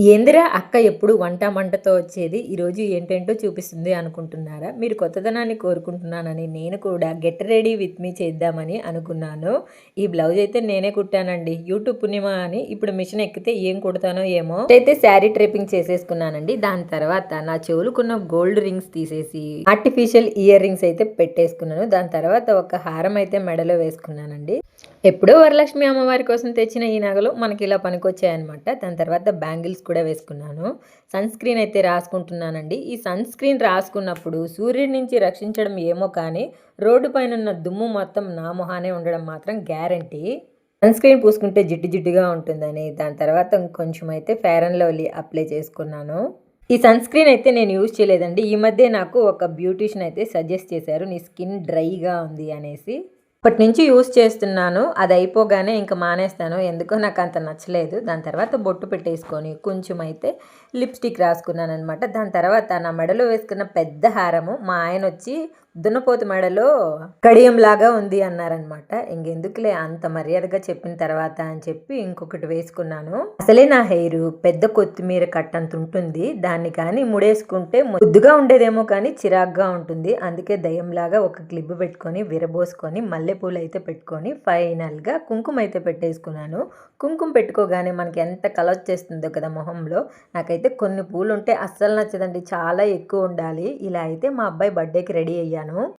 ఏందిరా అక్క ఎప్పుడు వంట మంటతో వచ్చేది. ఈరోజు ఏంటేంటో చూపిస్తుంది అనుకుంటున్నారా? మీరు కొత్తదనాన్ని కోరుకుంటున్నానని నేను కూడా గెట్ రెడీ విత్ మీ చేద్దామని అనుకున్నాను. ఈ బ్లౌజ్ అయితే నేనే కుట్టానండి. యూట్యూబ్ పుణ్యమా అని ఇప్పుడు మిషన్ ఎక్కితే ఏం కుడతానో ఏమో. అయితే శారీ ట్రేపింగ్ చేసేసుకున్నానండి. దాని తర్వాత నా చెవులుకున్న గోల్డ్ రింగ్స్ తీసేసి ఆర్టిఫిషియల్ ఇయర్ రింగ్స్ అయితే పెట్టేసుకున్నాను. దాని తర్వాత ఒక హారం అయితే మెడలో వేసుకున్నానండి. ఎప్పుడో వరలక్ష్మి అమ్మవారి కోసం తెచ్చిన ఈ నగలు మనకి ఇలా పనికొచ్చాయన్నమాట. దాని తర్వాత బ్యాంగిల్స్ కూడా వేసుకున్నాను. సన్ స్క్రీన్ అయితే రాసుకుంటున్నానండి. ఈ సన్ స్క్రీన్ రాసుకున్నప్పుడు సూర్యుడి నుంచి రక్షించడం ఏమో కానీ రోడ్డు పైన ఉన్న దుమ్ము మొత్తం నా మొహానే ఉండడం మాత్రం గ్యారంటీ. సన్ స్క్రీన్ పూసుకుంటే జిడ్డు జిడ్డుగా ఉంటుందని దాని తర్వాత ఇంకొంచెం అయితే ఫెయిర్ అండ్ లవ్లీ అప్లై చేసుకున్నాను. ఈ సన్ స్క్రీన్ అయితే నేను యూజ్ చేయలేదండి. ఈ మధ్య నాకు ఒక బ్యూటీషియన్ అయితే సజెస్ట్ చేశారు, నీ స్కిన్ డ్రైగా ఉంది అనేసి. ఇప్పటి నుంచి యూజ్ చేస్తున్నాను. అది అయిపోగానే ఇంక మానేస్తాను. ఎందుకో నాకు అంత నచ్చలేదు. దాని తర్వాత బొట్టు పెట్టేసుకొని కొంచెం అయితే లిప్స్టిక్ రాసుకున్నానమాట. దాని తర్వాత నా మెడలో వేసుకున్న పెద్ద హారము మా ఆయన వచ్చి దున్నపోతు మెడలో కడియంలాగా ఉంది అన్నారనమాట. ఇంకెందుకులే అంత మర్యాదగా చెప్పిన తర్వాత అని చెప్పి ఇంకొకటి వేసుకున్నాను. అసలే నా హెయిర్ పెద్ద కొత్తిమీర కట్టంత ఉంటుంది. దాన్ని కానీ ముడేసుకుంటే ముద్దుగా ఉండేదేమో కానీ చిరాగ్గా ఉంటుంది. అందుకే దయ్యంలాగా ఒక క్లిప్ పెట్టుకొని విరబోసుకొని మల్లెపూలు అయితే పెట్టుకొని ఫైనల్గా కుంకుమ అయితే పెట్టేసుకున్నాను. కుంకుమ పెట్టుకోగానే మనకి ఎంత కలర్ వచ్చేస్తుందో కదా మొహంలో. నాకైతే కొన్ని పూలు ఉంటే అస్సలు నచ్చదండి, చాలా ఎక్కువ ఉండాలి. ఇలా అయితే మా అబ్బాయి బర్త్డేకి రెడీ అయ్యాను.